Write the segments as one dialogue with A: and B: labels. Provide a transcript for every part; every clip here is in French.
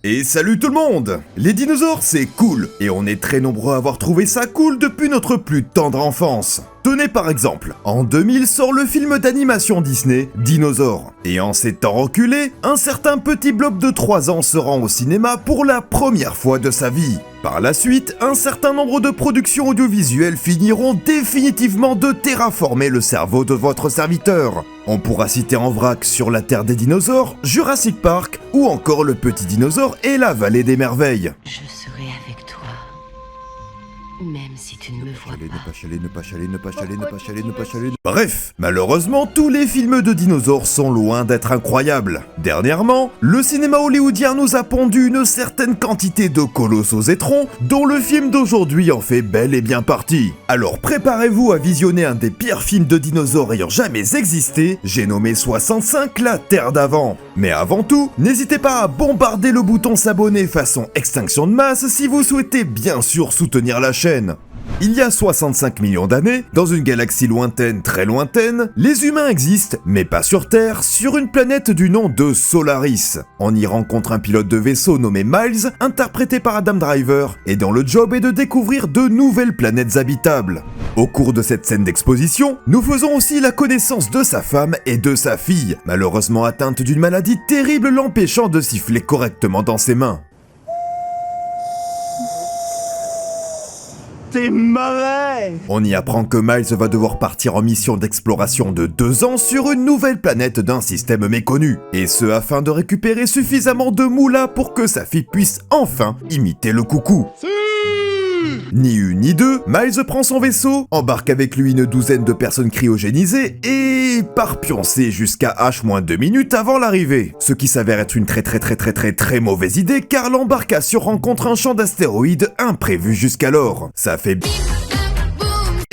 A: Et salut tout le monde! Les dinosaures c'est cool, et on est très nombreux à avoir trouvé ça cool depuis notre plus tendre enfance. Tenez par exemple, en 2000 sort le film d'animation Disney, Dinosaures. Et en ces temps reculés, un certain petit blob de 3 ans se rend au cinéma pour la première fois de sa vie. Par la suite, un certain nombre de productions audiovisuelles finiront définitivement de terraformer le cerveau de votre serviteur. On pourra citer en vrac Sur la Terre des dinosaures, Jurassic Park, ou encore Le Petit Dinosaure et La Vallée des Merveilles.
B: Je serai avec toi, même si tu ne me vois pas.
A: Bref, malheureusement, tous les films de dinosaures sont loin d'être incroyables. Dernièrement, le cinéma hollywoodien nous a pondu une certaine quantité de colosses aux étrons, dont le film d'aujourd'hui en fait bel et bien partie. Alors préparez-vous à visionner un des pires films de dinosaures ayant jamais existé, j'ai nommé 65 La Terre d'avant. Mais avant tout, n'hésitez pas à bombarder le bouton s'abonner façon extinction de masse si vous souhaitez bien sûr soutenir la chaîne. Il y a 65 millions d'années, dans une galaxie lointaine, très lointaine, les humains existent, mais pas sur Terre, sur une planète du nom de Solaris. On y rencontre un pilote de vaisseau nommé Miles, interprété par Adam Driver, et dont le job est de découvrir de nouvelles planètes habitables. Au cours de cette scène d'exposition, nous faisons aussi la connaissance de sa femme et de sa fille, malheureusement atteinte d'une maladie terrible l'empêchant de siffler correctement dans ses mains.
C: T'es mauvais!
A: On y apprend que Miles va devoir partir en mission d'exploration de 2 ans sur une nouvelle planète d'un système méconnu. Et ce afin de récupérer suffisamment de moula pour que sa fille puisse enfin imiter le coucou. Ni une ni deux, Miles prend son vaisseau, embarque avec lui une douzaine de personnes cryogénisées et part pioncer jusqu'à H-2 minutes avant l'arrivée. Ce qui s'avère être une très mauvaise idée car l'embarcation rencontre un champ d'astéroïdes imprévu jusqu'alors. Ça fait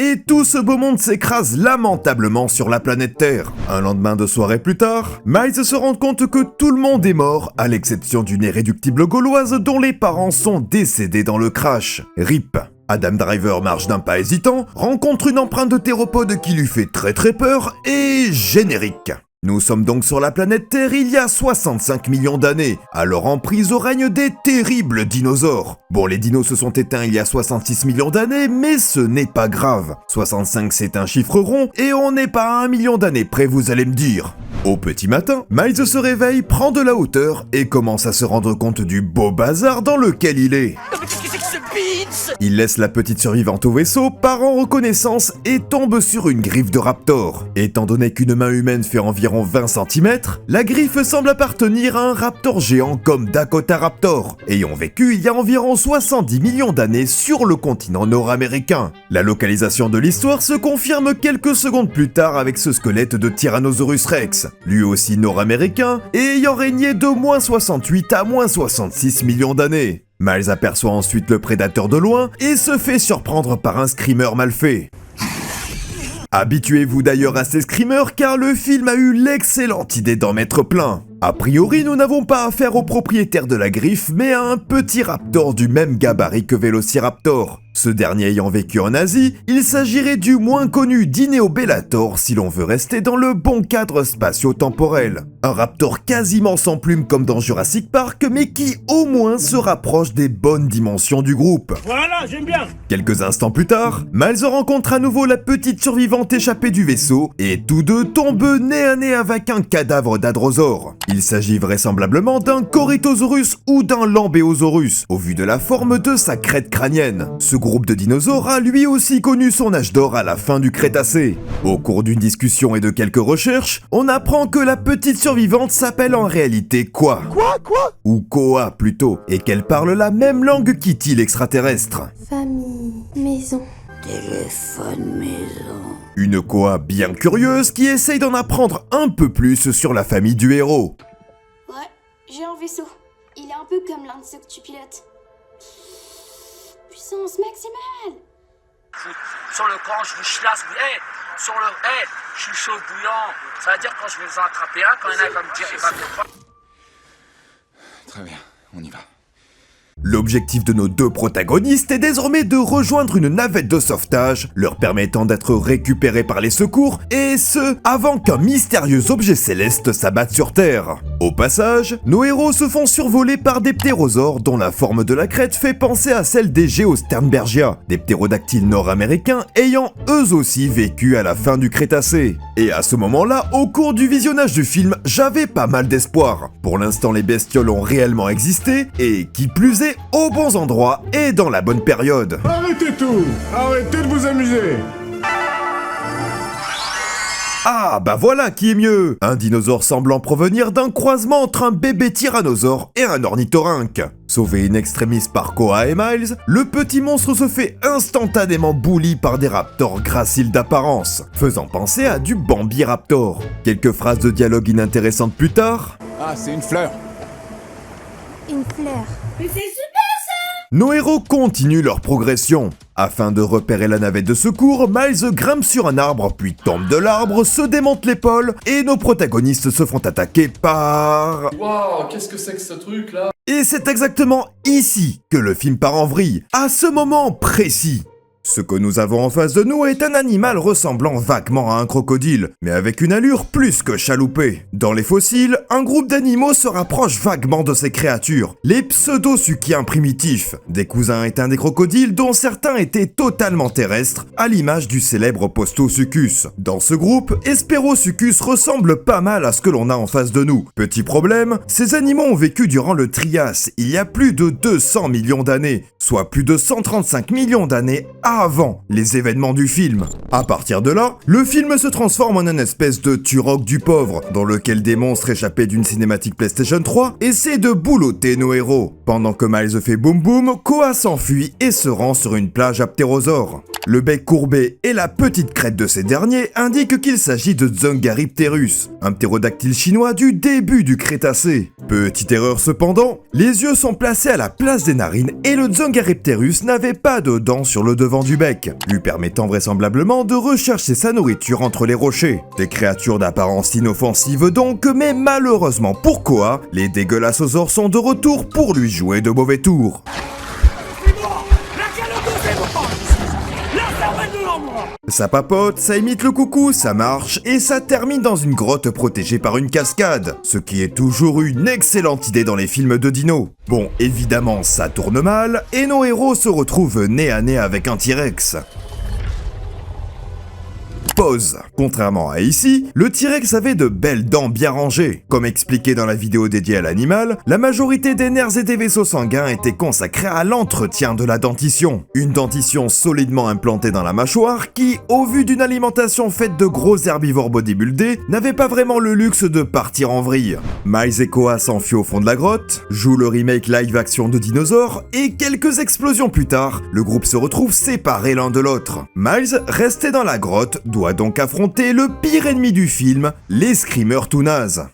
A: et tout ce beau monde s'écrase lamentablement sur la planète Terre. Un lendemain de soirée plus tard, Miles se rend compte que tout le monde est mort, à l'exception d'une irréductible gauloise dont les parents sont décédés dans le crash. RIP. Adam Driver marche d'un pas hésitant, rencontre une empreinte de théropode qui lui fait très peur, et générique. Nous sommes donc sur la planète Terre il y a 65 millions d'années, alors en prise au règne des terribles dinosaures. Bon, les dinos se sont éteints il y a 66 millions d'années, mais ce n'est pas grave. 65 c'est un chiffre rond, et on n'est pas à 1 million d'années près, vous allez me dire. Au petit matin, Miles se réveille, prend de la hauteur, et commence à se rendre compte du beau bazar dans lequel il est. Il laisse la petite survivante au vaisseau, part en reconnaissance et tombe sur une griffe de raptor. Étant donné qu'une main humaine fait environ 20 cm, la griffe semble appartenir à un raptor géant comme Dakota Raptor, ayant vécu il y a environ 70 millions d'années sur le continent nord-américain. La localisation de l'histoire se confirme quelques secondes plus tard avec ce squelette de Tyrannosaurus Rex, lui aussi nord-américain et ayant régné de -68 à -66 millions d'années. Miles aperçoit ensuite le prédateur de loin et se fait surprendre par un screamer mal fait. Habituez-vous d'ailleurs à ces screamers car le film a eu l'excellente idée d'en mettre plein. A priori, nous n'avons pas affaire au propriétaire de la griffe, mais à un petit raptor du même gabarit que Velociraptor. Ce dernier ayant vécu en Asie, il s'agirait du moins connu Dinobellator si l'on veut rester dans le bon cadre spatio-temporel. Un raptor quasiment sans plumes comme dans Jurassic Park, mais qui au moins se rapproche des bonnes dimensions du groupe.
C: Voilà, j'aime bien!
A: Quelques instants plus tard, Miles rencontre à nouveau la petite survivante échappée du vaisseau, et tous deux tombent nez à nez avec un cadavre d'Adrosaure. Il s'agit vraisemblablement d'un Corythosaurus ou d'un Lambéosaurus, au vu de la forme de sa crête crânienne. Ce groupe de dinosaures a lui aussi connu son âge d'or à la fin du Crétacé. Au cours d'une discussion et de quelques recherches, on apprend que la petite survivante s'appelle en réalité Quoi ou Koa plutôt, et qu'elle parle la même langue qu'E.T. l'extraterrestre.
D: Famille, maison.
B: Téléphone maison.
A: Une Koa bien curieuse qui essaye d'en apprendre un peu plus sur la famille du héros.
D: Ouais, j'ai un vaisseau. Il est un peu comme l'un de ceux que tu pilotes. Puissance maximale.
E: Sur le camp, je vous chlasse. Je suis chaud bouillant. Ça veut dire quand je vais vous en attraper un, quand il y en a, il va me dire, il va me prendre.
F: Très bien, on y va.
A: L'objectif de nos deux protagonistes est désormais de rejoindre une navette de sauvetage, leur permettant d'être récupérés par les secours, et ce, avant qu'un mystérieux objet céleste s'abatte sur Terre. Au passage, nos héros se font survoler par des ptérosaures dont la forme de la crête fait penser à celle des Geosternbergia, des ptérodactyles nord-américains ayant eux aussi vécu à la fin du Crétacé. Et à ce moment-là, au cours du visionnage du film, j'avais pas mal d'espoir. Pour l'instant, les bestioles ont réellement existé, et qui plus est, aux bons endroits et dans la bonne période.
G: Arrêtez tout! Arrêtez de vous amuser!
A: Ah, bah voilà qui est mieux! Un dinosaure semblant provenir d'un croisement entre un bébé tyrannosaure et un ornithorynque. Sauvé in extremis par Koa et Miles, le petit monstre se fait instantanément bully par des raptors graciles d'apparence, faisant penser à du Bambiraptor. Quelques phrases de dialogue inintéressantes plus tard...
F: Ah, c'est une fleur.
D: Une fleur.
A: Nos héros continuent leur progression. Afin de repérer la navette de secours, Miles grimpe sur un arbre, puis tombe de l'arbre, se démonte l'épaule, et nos protagonistes se font attaquer par...
H: Waouh, qu'est-ce que c'est que ce truc là?
A: Et c'est exactement ici que le film part en vrille, à ce moment précis. Ce que nous avons en face de nous est un animal ressemblant vaguement à un crocodile, mais avec une allure plus que chaloupée. Dans les fossiles, un groupe d'animaux se rapproche vaguement de ces créatures, les pseudo-suchiens primitifs, des cousins éteints des crocodiles dont certains étaient totalement terrestres, à l'image du célèbre Postosuchus. Dans ce groupe, Hesperosuchus ressemble pas mal à ce que l'on a en face de nous. Petit problème, ces animaux ont vécu durant le Trias, il y a plus de 200 millions d'années, soit plus de 135 millions d'années avant les événements du film. À partir de là, le film se transforme en une espèce de Turok du pauvre, dans lequel des monstres échappés d'une cinématique PlayStation 3 essaient de boulotter nos héros. Pendant que Miles fait boum boum, Koa s'enfuit et se rend sur une plage à ptérosaures. Le bec courbé et la petite crête de ces derniers indiquent qu'il s'agit de Zungaripterus, un ptérodactyle chinois du début du Crétacé. Petite erreur cependant, les yeux sont placés à la place des narines et le Zungaripterus n'avait pas de dents sur le devant du bec, lui permettant vraisemblablement de rechercher sa nourriture entre les rochers. Des créatures d'apparence inoffensive donc, mais malheureusement pour Koa, les dégueulassosaures sont de retour pour lui jouer de mauvais tours. Ça papote, ça imite le coucou, ça marche, et ça termine dans une grotte protégée par une cascade, ce qui est toujours une excellente idée dans les films de dino. Bon, évidemment, ça tourne mal, et nos héros se retrouvent nez à nez avec un T-Rex. Pause. Contrairement à ici, le T-Rex avait de belles dents bien rangées. Comme expliqué dans la vidéo dédiée à l'animal, la majorité des nerfs et des vaisseaux sanguins étaient consacrés à l'entretien de la dentition. Une dentition solidement implantée dans la mâchoire qui, au vu d'une alimentation faite de gros herbivores bodybuildés, n'avait pas vraiment le luxe de partir en vrille. Miles et Koa s'enfuient au fond de la grotte, jouent le remake live-action de Dinosaur, et quelques explosions plus tard, le groupe se retrouve séparé l'un de l'autre. Miles, resté dans la grotte, doit donc affronter le pire ennemi du film, les screamers tout nazes.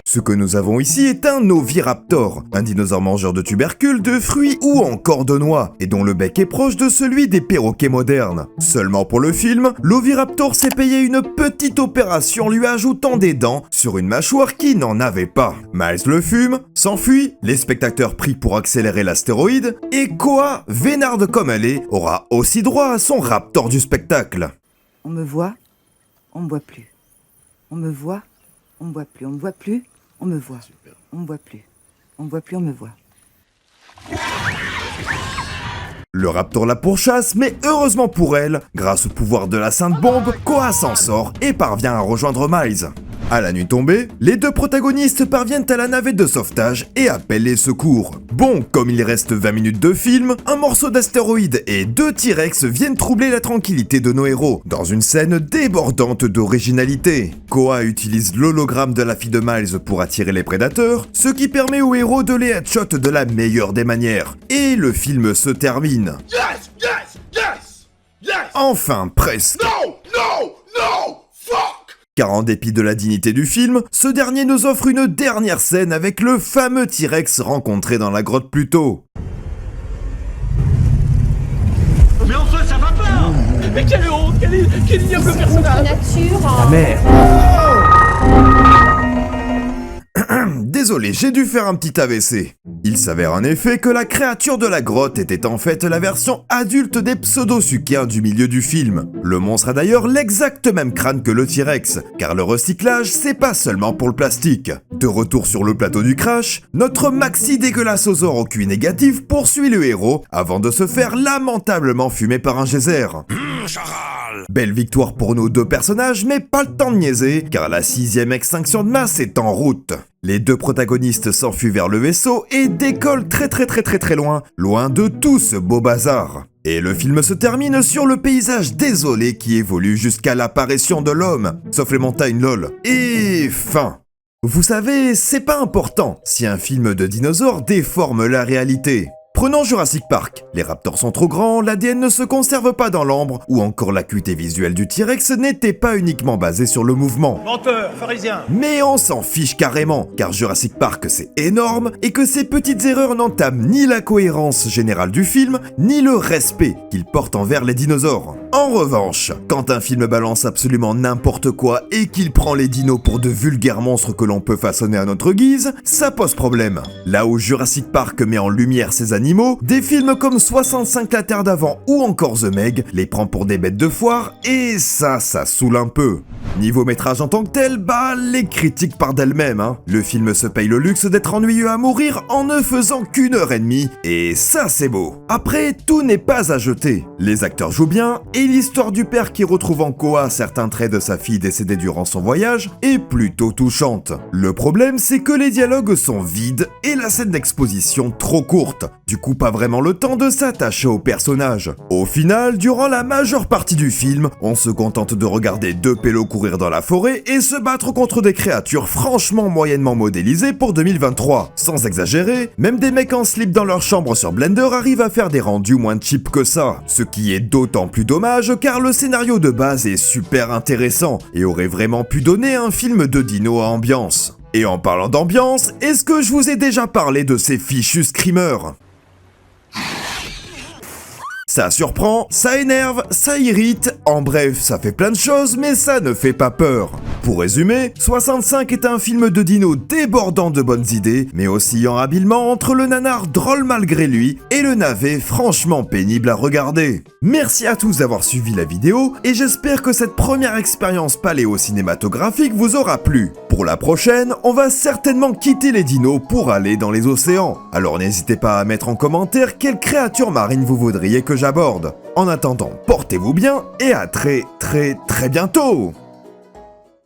A: Ce que nous avons ici est un Oviraptor, un dinosaure mangeur de tubercules, de fruits ou encore de noix, et dont le bec est proche de celui des perroquets modernes. Seulement pour le film, l'Oviraptor s'est payé une petite opération lui ajoutant des dents sur une mâchoire qui n'en avait pas. Miles le fume, s'enfuit, les spectateurs prient pour accélérer l'astéroïde, et Koa, vénarde comme elle est, aura aussi droit à son raptor du spectacle.
I: On me voit, on me voit plus. On me voit, on me voit plus. On me voit plus. On me voit. On me voit plus. On me voit plus, on me voit.
A: Le raptor la pourchasse, mais heureusement pour elle, grâce au pouvoir de la Sainte Bombe, Koa s'en sort et parvient à rejoindre Miles. À la nuit tombée, les deux protagonistes parviennent à la navette de sauvetage et appellent les secours. Bon, comme il reste 20 minutes de film, un morceau d'astéroïde et deux T-Rex viennent troubler la tranquillité de nos héros, dans une scène débordante d'originalité. Koa utilise l'hologramme de la fille de Miles pour attirer les prédateurs, ce qui permet aux héros de les headshot de la meilleure des manières. Et le film se termine.
G: Yes, yes, yes, yes.
A: Enfin, presque.
G: No, no, no, fuck.
A: Car en dépit de la dignité du film, ce dernier nous offre une dernière scène avec le fameux T-Rex rencontré dans la grotte plus tôt.
C: Mais enfin, ça va pas. Mais quelle honte, quel ignoble personnage.
D: Nature.
C: Ta mère.
A: désolé, j'ai dû faire un petit AVC. Il s'avère en effet que la créature de la grotte était en fait la version adulte des pseudo-suquiens du milieu du film. Le monstre a d'ailleurs l'exact même crâne que le T-Rex, car le recyclage c'est pas seulement pour le plastique. De retour sur le plateau du crash, notre maxi dégueulassosaure au QI négatif poursuit le héros avant de se faire lamentablement fumer par un geyser. Belle victoire pour nos deux personnages, mais pas le temps de niaiser, car la 6ème extinction de masse est en route. Les deux protagonistes s'enfuient vers le vaisseau et décollent très loin, loin de tout ce beau bazar. Et le film se termine sur le paysage désolé qui évolue jusqu'à l'apparition de l'homme, sauf les montagnes lol. Et fin. Vous savez, c'est pas important si un film de dinosaures déforme la réalité. Prenons Jurassic Park. Les raptors sont trop grands, l'ADN ne se conserve pas dans l'ambre, ou encore l'acuité visuelle du T-Rex n'était pas uniquement basée sur le mouvement.
C: Menteur, pharisien.
A: Mais on s'en fiche carrément, car Jurassic Park c'est énorme, et que ces petites erreurs n'entament ni la cohérence générale du film, ni le respect qu'il porte envers les dinosaures. En revanche, quand un film balance absolument n'importe quoi et qu'il prend les dinos pour de vulgaires monstres que l'on peut façonner à notre guise, ça pose problème. Là où Jurassic Park met en lumière ses animaux, des films comme 65 La Terre d'avant ou encore The Meg les prend pour des bêtes de foire et ça saoule un peu. Niveau métrage en tant que tel, les critiques partent d'elles-mêmes. Le film se paye le luxe d'être ennuyeux à mourir en ne faisant qu'1h30 et ça c'est beau. Après, tout n'est pas à jeter. Les acteurs jouent bien et l'histoire du père qui retrouve en Koa certains traits de sa fille décédée durant son voyage est plutôt touchante. Le problème c'est que les dialogues sont vides et la scène d'exposition trop courte. Du coup pas vraiment le temps de s'attacher aux personnages. Au final, durant la majeure partie du film, on se contente de regarder deux pélos courir dans la forêt et se battre contre des créatures franchement moyennement modélisées pour 2023. Sans exagérer, même des mecs en slip dans leur chambre sur Blender arrivent à faire des rendus moins cheap que ça. Ce qui est d'autant plus dommage car le scénario de base est super intéressant et aurait vraiment pu donner un film de dino à ambiance. Et en parlant d'ambiance, est-ce que je vous ai déjà parlé de ces fichus screamers ? Ça surprend, ça énerve, ça irrite, en bref, ça fait plein de choses, mais ça ne fait pas peur. Pour résumer, 65 est un film de dino débordant de bonnes idées, mais oscillant habilement entre le nanar drôle malgré lui et le navet franchement pénible à regarder. Merci à tous d'avoir suivi la vidéo, et j'espère que cette première expérience paléo-cinématographique vous aura plu. Pour la prochaine, on va certainement quitter les dinos pour aller dans les océans. Alors n'hésitez pas à mettre en commentaire quelle créature marine vous voudriez que j'aborde. En attendant, portez-vous bien et à très bientôt!